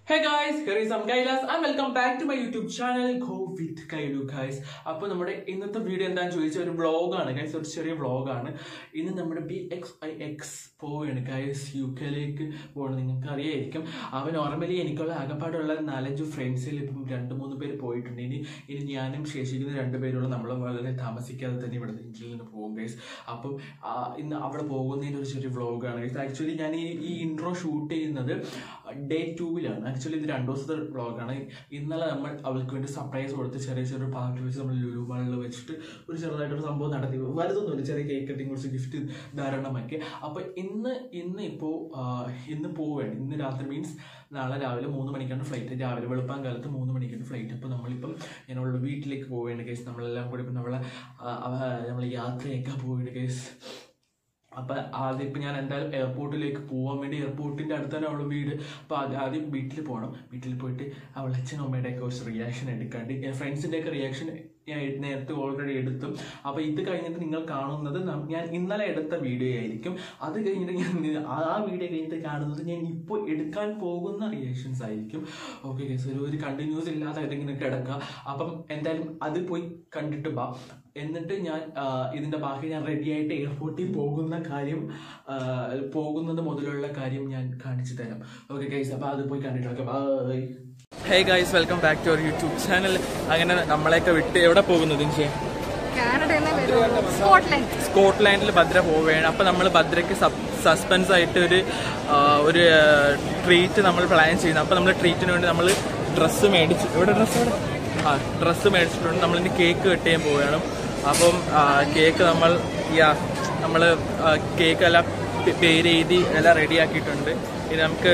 Hey guys, here is Kailas and welcome back to my YouTube channel Go with Kailu guys. അപ്പോൾ നമ്മുടെ ഇന്നത്തെ video എന്താണെന്ന് ചോദിച്ചാൽ ഒരു വ്ളോഗാണ് ഗൈസ്, ഒരു ചെറിയ വ്ളോഗാണ്. ഇന്ന് നമ്മുടെ BXIX പോവുകയാണ് ഗൈസ്, UK-ലേക്ക് പോകണം. നിങ്ങൾക്ക് അറിയായിരിക്കും. അവൻ നോർമലി എനിക്കുള്ള ആകപ്പാടുള്ള 4-5 ഫ്രണ്ട്സിൽ ഇപ്പം 2-3 പേര് പോയിട്ടുണ്ട്. ഇനി ഞാനും ശേഷിക്കുന്ന 2 പേരുള്ള നമ്മൾ വളരെ താമസിക്കാതെ തന്നെ ഇവിടെ നിന്ന് പോകും ഗൈസ്. അപ്പം ഇന്ന് അവിടെ പോകുന്നതിൻ്റെ ഒരു ചെറിയ വ്ളോഗാണ് ഗൈസ്. ആക്ച്വലി ഞാൻ ഈ ഇൻട്രോ ഷൂട്ട് ചെയ്യുന്നത് Day 2-ലാണ്. ആക്ച്വലി ഇത് 2 ദിവസത്തെ വ്ളോഗാണ്. ഇന്നലെ നമ്മൾ അവൾക്ക് വേണ്ടി സർപ്രൈസ് കൊടുത്ത് ചെറിയ പാർട്ടി വെച്ച് നമ്മൾ ലുലു മാളിൽ വെച്ചിട്ട് ഒരു ചെറുതായിട്ടൊരു സംഭവം നടത്തി. വലുതൊന്നുമില്ല, ചെറിയ കേക്ക് കട്ടിങ്, കുറച്ച് ഗിഫ്റ്റ് ധാരാളമാക്കി. അപ്പോൾ ഇന്ന് പോവുകയാണ്. ഇന്ന് രാത്രി മീൻസ് നാളെ രാവിലെ 3 മണിക്കാണ് ഫ്ലൈറ്റ്. രാവിലെ വെളുപ്പാൻ കാലത്ത് 3 മണിക്കാണ് ഫ്ലൈറ്റ്. അപ്പോൾ നമ്മളിപ്പം ഞാനുള്ള വീട്ടിലേക്ക് പോവുകയാണ് കേസ്. നമ്മളെല്ലാം കൂടി ഇപ്പം നമ്മൾ യാത്രയൊക്കെ പോവുകയാണ് കേസ്. അപ്പം ആദ്യം ഇപ്പം ഞാൻ എന്തായാലും എയർപോർട്ടിലേക്ക് പോകാൻ വേണ്ടി, എയർപോർട്ടിൻ്റെ അടുത്ത് തന്നെ അവളുടെ വീട്. അപ്പോൾ ആദ്യം വീട്ടിൽ പോകണം. വീട്ടിൽ പോയിട്ട് അവളുടെ അച്ഛനും അമ്മയുടെയൊക്കെ കുറച്ച് റിയാക്ഷൻ എടുക്കാണ്ട്, ഫ്രണ്ട്സിൻ്റെയൊക്കെ റിയാക്ഷൻ ഞാൻ നേരത്തെ ഓൾറെഡി എടുത്തു. അപ്പോൾ ഇത് കഴിഞ്ഞിട്ട് നിങ്ങൾ കാണുന്നത് ഞാൻ ഇന്നലെ എടുത്ത വീഡിയോ ആയിരിക്കും. അത് കഴിഞ്ഞിട്ട് ആ വീഡിയോ കഴിഞ്ഞിട്ട് കാണുന്നത് ഞാൻ ഇപ്പോൾ എടുക്കാൻ പോകുന്ന റിയാക്ഷൻസ് ആയിരിക്കും. ഓക്കെ ഗൈസ്, ഒരു കണ്ടിന്യൂസ് ഇല്ലാതെ ഏതെങ്കിലും കിടക്കുക. അപ്പം എന്തായാലും അത് പോയി കണ്ടിട്ട് വാ. എന്നിട്ട് ഞാൻ ഇതിൻ്റെ ബാക്കി ഞാൻ റെഡിയായിട്ട് എയർപോർട്ടിൽ പോകുന്നത് മുതലുള്ള കാര്യം ഞാൻ കാണിച്ചു തരാം. ഓക്കെ ഗൈസ്, അപ്പോൾ അത് പോയി കണ്ടിട്ട് okay bye. Hey guys, welcome back to our YouTube channel. അങ്ങനെ നമ്മളെയൊക്കെ വിട്ട് എവിടെ പോകുന്നത്? സ്കോട്ട്ലാൻഡിൽ ഭദ്ര പോവുകയാണ്. അപ്പോൾ നമ്മൾ ഭദ്രയ്ക്ക് സസ്പെൻസ് ആയിട്ട് ഒരു ട്രീറ്റ് നമ്മൾ പ്ലാൻ ചെയ്യുന്നു. അപ്പോൾ നമ്മൾ ട്രീറ്റിന് വേണ്ടി നമ്മൾ ഡ്രസ്സ് മേടിച്ചിട്ടുണ്ട്. നമ്മളിനി കേക്ക് കട്ട് ചെയ്യാൻ പോവുകയാണ്. അപ്പം കേക്ക് നമ്മൾ കേക്ക് എല്ലാം പേര് എഴുതി എല്ലാം റെഡിയാക്കിയിട്ടുണ്ട്. ഇനി നമുക്ക്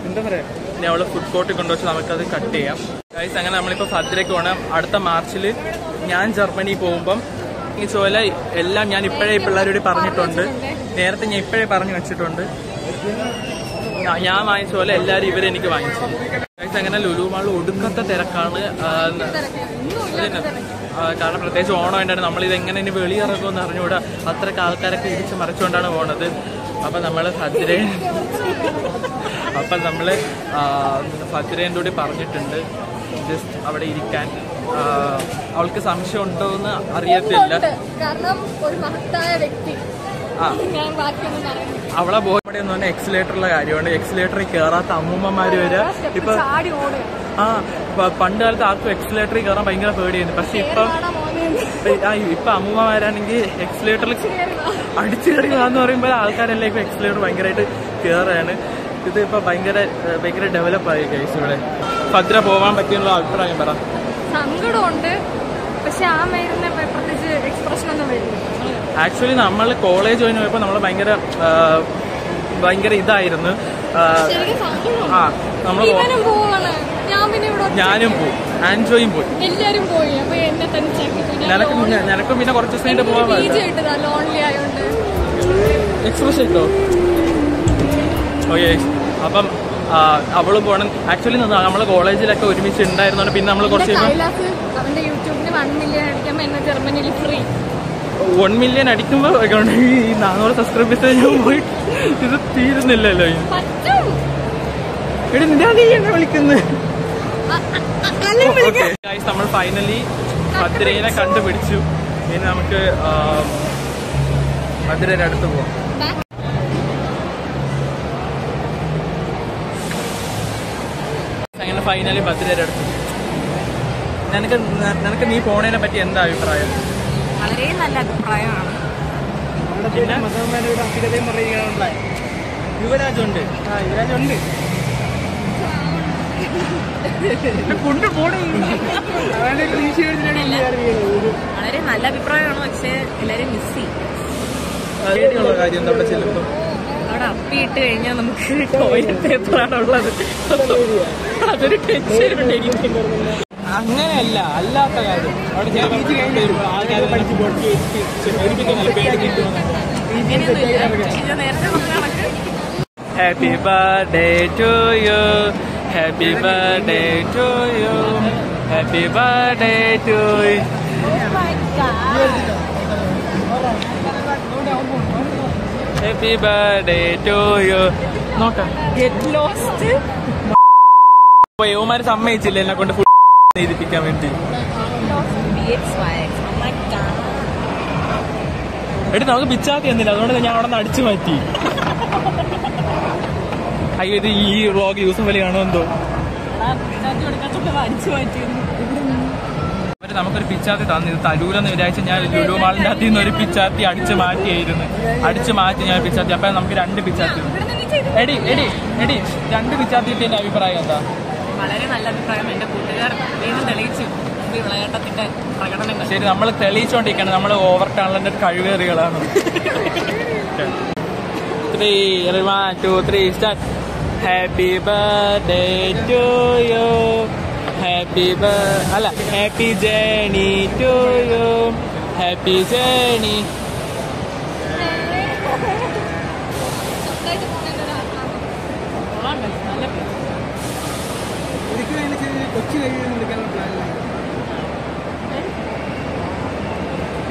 എന്താ പറയുക, ഇനി അവള് ഫുഡ് കോർട്ടിൽ കൊണ്ടുവച്ച് നമുക്കത് കട്ട് ചെയ്യാം ഗൈസ്. അങ്ങനെ നമ്മളിപ്പോൾ ഭദ്രയ്ക്ക് പോകണം. അടുത്ത മാർച്ചിൽ ഞാൻ ജർമ്മനി പോകുമ്പം ഈ ചോല എല്ലാം ഞാൻ ഇപ്പോഴേ പിള്ളേരോട് പറഞ്ഞിട്ടുണ്ട്. നേരത്തെ ഞാൻ ഇപ്പോഴേ പറഞ്ഞു വെച്ചിട്ടുണ്ട്. ഞാൻ വാങ്ങിച്ച പോലെ എല്ലാവരും ഇവരെനിക്ക് വാങ്ങിച്ചു ഗൈസ്. അങ്ങനെ ലുലു മാളിൽ ഒടുക്കത്തെ തിരക്കാണ്. കാരണം പ്രത്യേകിച്ച് ഓണം വേണ്ടാണ്. നമ്മളിത് എങ്ങനെ ഇനി വെളിയിറങ്ങുമെന്ന് അറിഞ്ഞുകൂടാ. അത്രയ്ക്ക് ആൾക്കാരൊക്കെ ഇടിച്ച് മറിച്ചുകൊണ്ടാണ് പോകുന്നത്. അപ്പം നമ്മൾ ഫജ്രേൻ്റെ കൂടി പറഞ്ഞിട്ടുണ്ട് ജസ്റ്റ് അവിടെ ഇരിക്കാൻ. അവൾക്ക് സംശയം ഉണ്ടോ എന്ന് അറിയത്തില്ല. അവളെ ബോർഡ് എന്ന് പറഞ്ഞാൽ എക്സിലേറ്ററുള്ള കാര്യമാണ്. എക്സിലേറ്ററിൽ കയറാത്ത അമ്മൂമ്മമാര് വരെ. ഇപ്പൊ പണ്ട് കാലത്ത് ആർക്കും എക്സിലേറ്ററിൽ കയറാൻ ഭയങ്കര പേടിയായിരുന്നു. പക്ഷെ ഇപ്പൊ അമ്മൂമ്മമാരാണെങ്കിൽ എക്സിലേറ്ററിൽ അടിച്ചു കയറിയാന്ന് പറയുമ്പോൾ ആൾക്കാരെല്ലാം ഇപ്പൊ എക്സിലേറ്റർ ഭയങ്കരമായിട്ട് കയറാണ്. ഇത് ഇപ്പൊ ഭയങ്കര ഡെവലപ്പായി ഗൈസ്. ഇവിടെ ഭദ്ര പോകാൻ പറ്റിയുള്ള അഭിപ്രായം പറ. സങ്കടമുണ്ട്, പക്ഷെ ആ മരുന്ന് പ്രത്യേകിച്ച് എക്സ്പ്രഷൻ ഒന്നും വരുന്നു. ആക്ച്വലി നമ്മൾ കോളേജ് കഴിഞ്ഞ് പോയപ്പോൾ നമ്മൾ ഭയങ്കര ഇതായിരുന്നു. ഞാനും പോയി, ആൻജോയും പോയി, എല്ലാരും പോയി. നിനക്കും പിന്നെ കുറച്ച് ദിവസം കഴിഞ്ഞിട്ട് പോകാൻ എക്സ്പ്രഷൻ കിട്ടോ. ഓക്കെ, അപ്പം അവളും പോകണം. ആക്ച്വലി നമ്മൾ കോളേജിലൊക്കെ ഒരുമിച്ച് ഉണ്ടായിരുന്നോണ്ട് പിന്നെ നമ്മൾ കുറച്ച് 1 മില്യൺ അടിക്കുമ്പോ ഈ 400 സബ്സ്ക്രൈബേഴ്സ് ഞാൻ പോയി ഇത് തീരുന്നില്ലല്ലോ. എടി നിന്റെ എന്നെ വിളിക്കുന്നത്. നമ്മൾ ഫൈനലി ഭദ്രയെ കണ്ടുപിടിച്ചു. ഇനി നമുക്ക് ഭദ്രയുടെ അടുത്ത് പോവാം. അങ്ങനെ ഫൈനലി ഭദ്രയുടെ അടുത്ത്. നിനക്ക് നീ പോണതിനെ പറ്റി എന്താ അഭിപ്രായം? വളരെ നല്ല അഭിപ്രായമാണ്. യുവരാജുണ്ട് വളരെ നല്ല അഭിപ്രായമാണ്. പക്ഷെ എല്ലാരും മിസ് ചെയ്യും. കാര്യം എന്താ അവിടെ ചെല്ലുമ്പോ അവിടെ അപ്പിയിട്ട് കഴിഞ്ഞാൽ നമുക്ക് ടോയ്ലറ്റ് പേപ്പറാണ് ഉള്ളത്. അതൊരു ടെൻഷൻ ഉണ്ട് എനിക്ക്. അങ്ങനെയല്ല, അല്ലാത്ത കാര്യം അവിടെ happy birthday to you, happy birthday to you, happy birthday to you. Happy birthday to you. നോക്കാം. Get lost. യുവമാര് സമ്മതിച്ചില്ല എന്നെ കൊണ്ട് ഫുഡ് ചെയ്തിപ്പിക്കാൻ വേണ്ടി. എടി നമുക്ക് പിച്ചാത്തി എന്നില്ല, അതുകൊണ്ട് ഞാൻ അവിടെ നിന്ന് അടിച്ചു മാറ്റി. അയ്യോ ഇത് ഈ വ്ളോഗ് യൂസഫ് അലി കാണുമോ എന്തോ. അവര് നമുക്കൊരു പിച്ചാത്തി തന്നിത് തരൂലെന്ന് വിചാരിച്ച ഞാൻ ലുലു മാളിന്റെ അകത്ത് നിന്ന് ഒരു പിച്ചാത്തി അടിച്ചു മാറ്റിയായിരുന്നു. അടിച്ചു മാറ്റി ഞാൻ പിച്ചാത്തി. അപ്പൊ നമുക്ക് 2 പിച്ചാത്തി. എടി 2 പിച്ചാത്തി കിട്ടിയ അഭിപ്രായം എന്താ? വളരെ നല്ല അഭിപ്രായം. എന്റെ കൂട്ടുകാർ വീണ്ടും തെളിയിച്ചു വിളയാട്ടത്തിന്റെ പ്രകടനം. ശരി, നമ്മൾ തെളിയിച്ചോണ്ടിരിക്കണം നമ്മൾ ഓവർ ടാലന്റഡ് കഴിവേറികളാണ്. 3 1 2 3 start. Happy birthday to you, happy അല്ല happy journey to you, happy journey.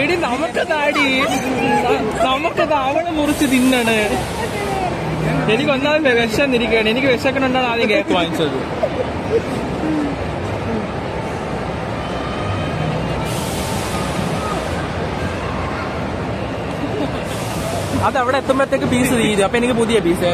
എടി നമുക്കത് അവളെ മുറിച്ച് തിന്നണ്. എനിക്ക് ഒന്നാമത് വിശന്നിരിക്കുകയാണ്. എനിക്ക് വിശക്കണുണ്ടാണ് ആദ്യം കേക്ക് വാങ്ങിച്ചത്. അത് അവിടെ എത്തുമ്പോഴത്തേക്ക് പീസ് തീരും. അപ്പൊ എനിക്ക് പുതിയ പീസ്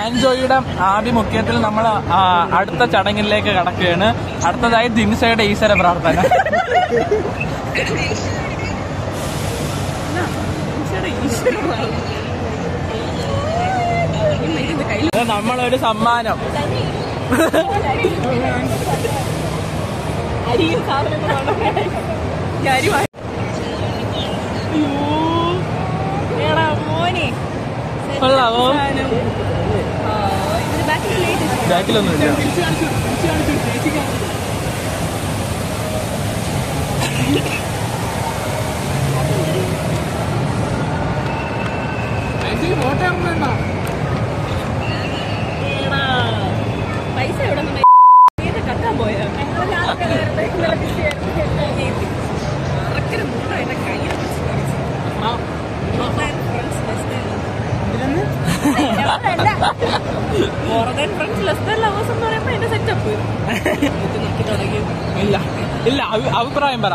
ആൻജോയുടെ ആഭിമുഖ്യത്തിൽ നമ്മൾ അടുത്ത ചടങ്ങിലേക്ക് കടക്കുകയാണ്. അടുത്തതായി ദിൻസയുടെ ഈശ്വര പ്രാർത്ഥന. നമ്മളൊരു സമ്മാനം. കൊള്ളാമോ? ബാക്കിലൊന്നുമില്ല. പൈസ എവിടെ കട്ടാൻ പോയോ? ഇല്ല അഭിപ്രായം പറ.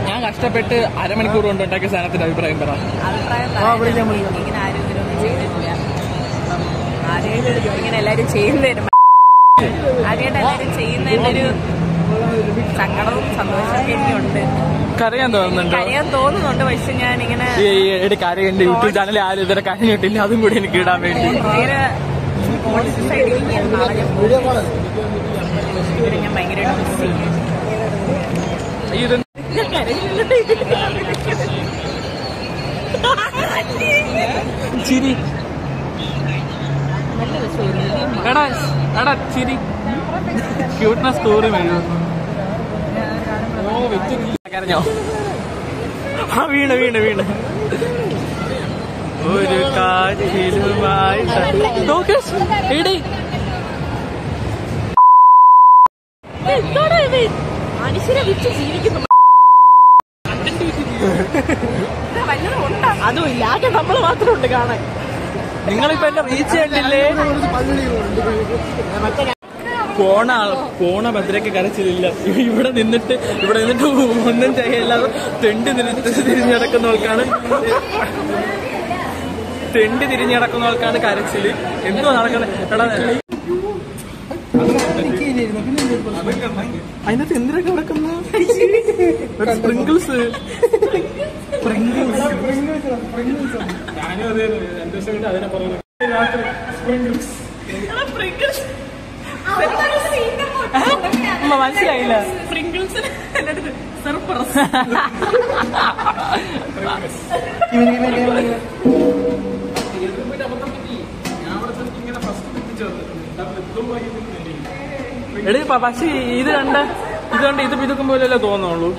ഞാൻ കഷ്ടപ്പെട്ട് അരമണിക്കൂർ കൊണ്ട് ഉണ്ടാക്കിയ സാധനത്തിന്റെ അഭിപ്രായം പറ. ഇങ്ങനെ ആരും ഇതിലൊന്നും ചെയ്തിട്ടില്ല. ആദ്യമായിട്ട് ഇങ്ങനെ എല്ലാരും ചെയ്യുന്നതിന് ആദ്യമായിട്ട് എല്ലാരും ചെയ്യുന്നതിന്റെ ഒരു സങ്കടവും സന്തോഷമൊക്കെ എനിക്കുണ്ട്. കരയാൻ തോന്നുന്നുണ്ട്. പക്ഷെ ഞാനിങ്ങനെ എന്റെ യൂട്യൂബ് ചാനൽ ആരും ഇതുവരെ കരഞ്ഞിട്ടില്ല. അതും കൂടി എനിക്ക് ഇടാൻ വേണ്ടി ഞാൻ ഭയങ്കരമായിട്ട് മിസ് ചെയ്യും. ചിരി എടാ ചിരി ക്യൂട്ട്നെസ് സ്റ്റോറി എഴുതുന്നു. കരഞ്ഞോ? വീണ് ഒരു കാറ്റിലുമായി മനുഷ്യരെ വിറ്റ് ജീവിക്കുന്നു. അതും ഇല്ലാതെ നമ്മൾ മാത്രമുണ്ട് കാണാൻ. നിങ്ങളിപ്പോ എന്നെ റീച്ച് ചെയ്യണ്ടില്ലേ? പോണ ഭദ്രയ്ക്ക് കരച്ചിലില്ല. ഇവിടെ നിന്നിട്ട് ഒന്നും ചെയ്യല്ലാതെ തെണ്ടി തിരിഞ്ഞടക്കുന്നവർക്കാണ് കരച്ചില്. എന്തോ നടക്കണ അതിനകത്ത് എന്തിനൊക്കെ നടക്കുന്ന സ്പ്രിങ്കിൾസ്. മനസ്സിലായില്ല. എടീ പക്ഷേ ഇത് കണ്ട് ഇത് പിതുക്കുമ്പോഴല്ലേ തോന്നുള്ളൂ.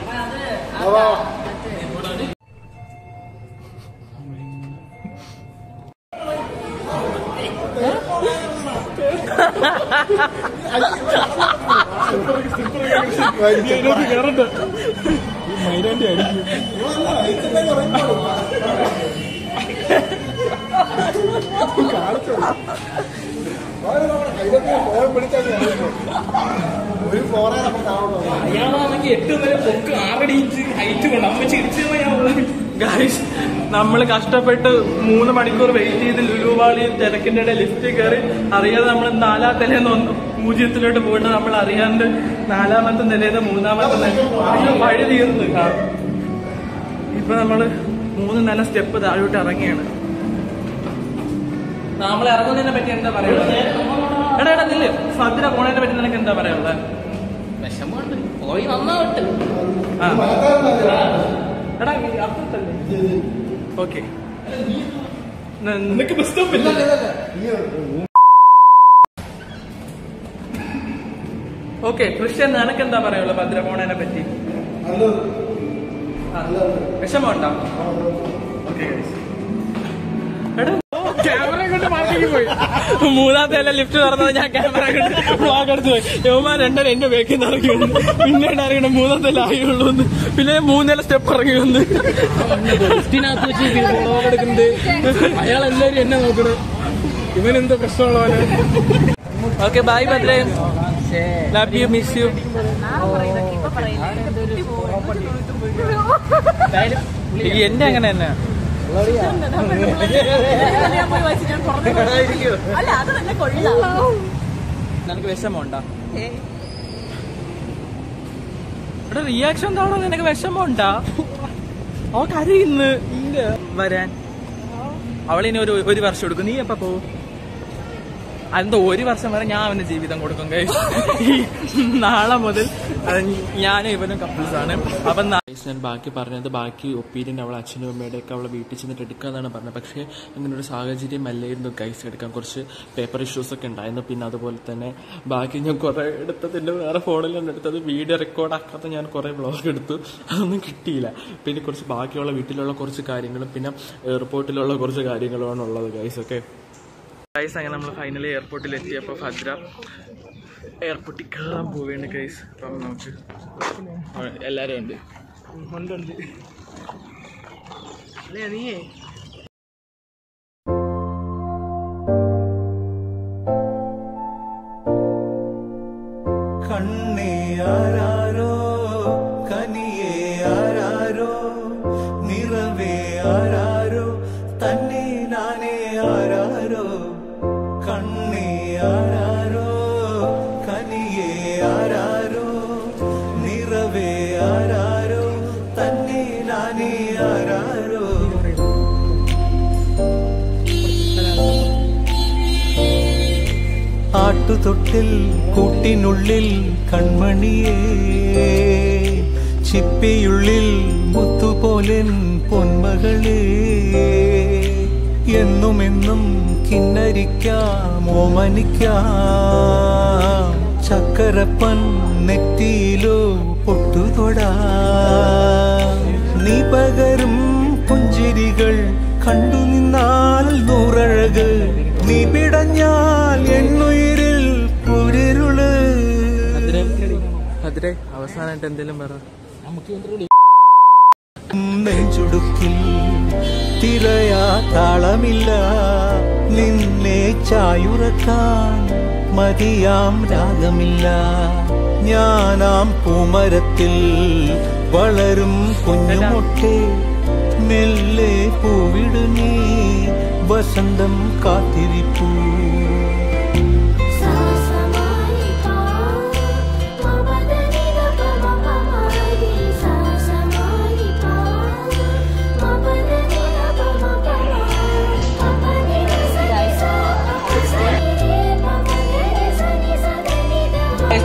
മൈലാണ്ടി അടിക്കും. അയാളാണെങ്കിൽ 8 വരെ പൊക്ക് 6 ഇഞ്ച് ഹൈറ്റ് കൊണ്ട് അമ്മ ചിരിച്ചു. ഗൈസ്, നമ്മൾ കഷ്ടപ്പെട്ട് 3 മണിക്കൂർ വെയിറ്റ് ചെയ്ത് ലുലുവാളി തിരക്കിന്റെ ഇടയിൽ ലിഫ്റ്റ് കയറി അറിയാതെ നമ്മൾ 4ാം നിലയിൽ 0 പോയിട്ട് നമ്മൾ അറിയാണ്ട് 4ാമത്തെ നിലയിൽ 3ാമത്തെ നില വഴി തീർന്നു. ഇപ്പൊ നമ്മള് 3 നില സ്റ്റെപ്പ് താഴോട്ട് ഇറങ്ങിയാണ്. നമ്മൾ ഇറങ്ങുന്നതിനെ പറ്റി എന്താ പറയുള്ളത്? എടാ നില്ല്, ഭദ്ര പോണതിനെ പറ്റി നിനക്ക് എന്താ പറയാനുള്ളത്? വിഷമമുണ്ട്, പോയി നന്നാവട്ടെ. എടാ അപ്പുറത്തല്ലേ? ഓക്കെ, നിനക്ക് ബസ് സ്റ്റോപ്പില്ല. ഓക്കെ ക്രിസ്ത്യൻ, നിനക്ക് എന്താ പറയാനുള്ളത് ഭദ്ര പോണതിനെ പറ്റി? വിഷമമുണ്ടോ? ഓക്കെ, എടാ ക്യാമറ കൊണ്ട് മാറ്റിക്ക് പോയി. 3ാമത്തെ ലിഫ്റ്റ് തുറന്നത് ഞാൻ ക്യാമറ കൊണ്ട് വ്ളോഗ് എടുത്ത് പോയി. യവന്മാർ 2 എന്റെ ബേക്കിൽ നിന്ന് ഇറങ്ങി വന്നു. പിന്നീട് അറിയണം 3ാമത്തെ ആയുള്ളൂ എന്ന്. പിന്നെ 3 സ്റ്റെപ്പ് ഇറങ്ങി വന്ന് ലിഫ്റ്റിനകത്ത് വെച്ച് വ്ളോഗ് എടുക്കുന്നത്. അയാൾ എല്ലാവരും എന്നെ നോക്കണം, ഇവനെന്തോ പ്രശ്നമുള്ള പോലെ. ഓക്കെ, ബൈ ഭദ്രേ, ലവ് യു, മിസ് യു. എന്റെ അങ്ങനെ തന്നെ നിനക്ക് വിഷമമുണ്ടോ? ഇവിടെ റിയാക്ഷൻ എന്താണോ? നിനക്ക് വിഷമമുണ്ടാ? അവൾക്ക് അറിയുന്നു വരാൻ. അവളിനി ഒരു വർഷം എടുക്കും. നീ എപ്പ പോവും? അതെന്തോ 1 വർഷം വരെ ഞാൻ അവന്റെ ജീവിതം കൊടുക്കും. നാളെ മുതൽ ഞാനും ഇവനും കപ്പിൾസാണ്. അപ്പം ഞാൻ ബാക്കി പറഞ്ഞത്, ബാക്കി ഒപ്പീനിയൻ അവളെ അച്ഛനും അമ്മയുടെയൊക്കെ അവളെ വീട്ടിൽ ചെന്നിട്ട് എടുക്കാന്നാണ് പറഞ്ഞത്. പക്ഷേ അങ്ങനെ ഒരു സാഹചര്യം അല്ലായിരുന്നു ഗൈസ് എടുക്കാൻ. കുറച്ച് പേപ്പർ ഇഷ്യൂസൊക്കെ ഉണ്ടായിരുന്നു. പിന്നെ അതുപോലെ തന്നെ ബാക്കി ഞാൻ കുറേ എടുത്തതിൻ്റെ വേറെ ഫോണിലാണ് എടുത്തത്. വീഡിയോ റെക്കോർഡാക്കാത്ത ഞാൻ കുറേ വ്ളോഗ് എടുത്തു, അതൊന്നും കിട്ടിയില്ല. പിന്നെ കുറച്ച് ബാക്കിയുള്ള വീട്ടിലുള്ള കുറച്ച് കാര്യങ്ങളും പിന്നെ എയർപോർട്ടിലുള്ള കുറച്ച് കാര്യങ്ങളുമാണ് ഉള്ളത് ഗൈസ്. ഓക്കെ ഗൈസ്, അങ്ങനെ നമ്മൾ ഫൈനലി എയർപോർട്ടിൽ എത്തിയപ്പോൾ ഭദ്ര എയർപോർട്ടിൽ കയറാൻ പോവുകയാണ് ഗൈസ്. അപ്പം നമുക്ക് എല്ലാവരും ഉണ്ട്. നീയേ കണ്ണേ ആരാരോ, കനിയേ ആരാരോ, നിറവേ ആരാരോ, തന്നെ നാനേ ആരാരോ. കണ്ണേ ആരാരോ, കനിയേ ആരാരോ, നിറവേ ആരാരോ, തന്നെ നാനേ ആരാരോ. ആട്ടുതൊട്ടിൽ കൂട്ടിനുള്ളിൽ കൺമണിയേ, ചിപ്പിയുള്ളിൽ മുത്തുപോലെൻ പൊന്മകളേ. എന്നുമെന്നും കിന്നരിക്കാം, ഓമനിക്കാം, ചക്കരപ്പൻ നെറ്റിയിലോ പൊട്ടുതൊടാ. നീ പകരും പുഞ്ചിരികൾ കണ്ടു നിന്നാൽ നൂറഴക്, നീ പിടഞ്ഞാൽ എന്നുയിരിൽ പുരിരുള്. ഭദ്രേ, അവസാനമായിട്ട് എന്തെങ്കിലും പറ. നെഞ്ചുടുക്കിൽ തിരയാ താളമില്ല, നിന്നെ ചായുറക്കാൻ മതിയാം രാഗമില്ല. ഞാനാം പൂമരത്തിൽ വളരും കുഞ്ഞുമൊട്ടെ, മെല്ലെ പൂവിടു നീ, വസന്തം കാത്തിരിപ്പൂ.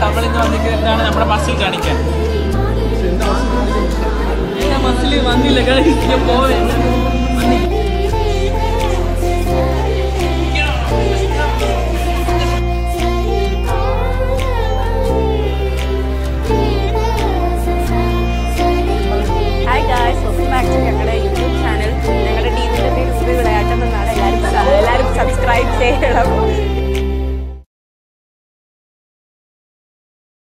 നമ്മളിന്ന് വന്നിരിക്കുന്നതാണ് നമ്മുടെ മസിൽ കാണിക്കാൻ. മസിൽ വന്നില്ല, പോവേ.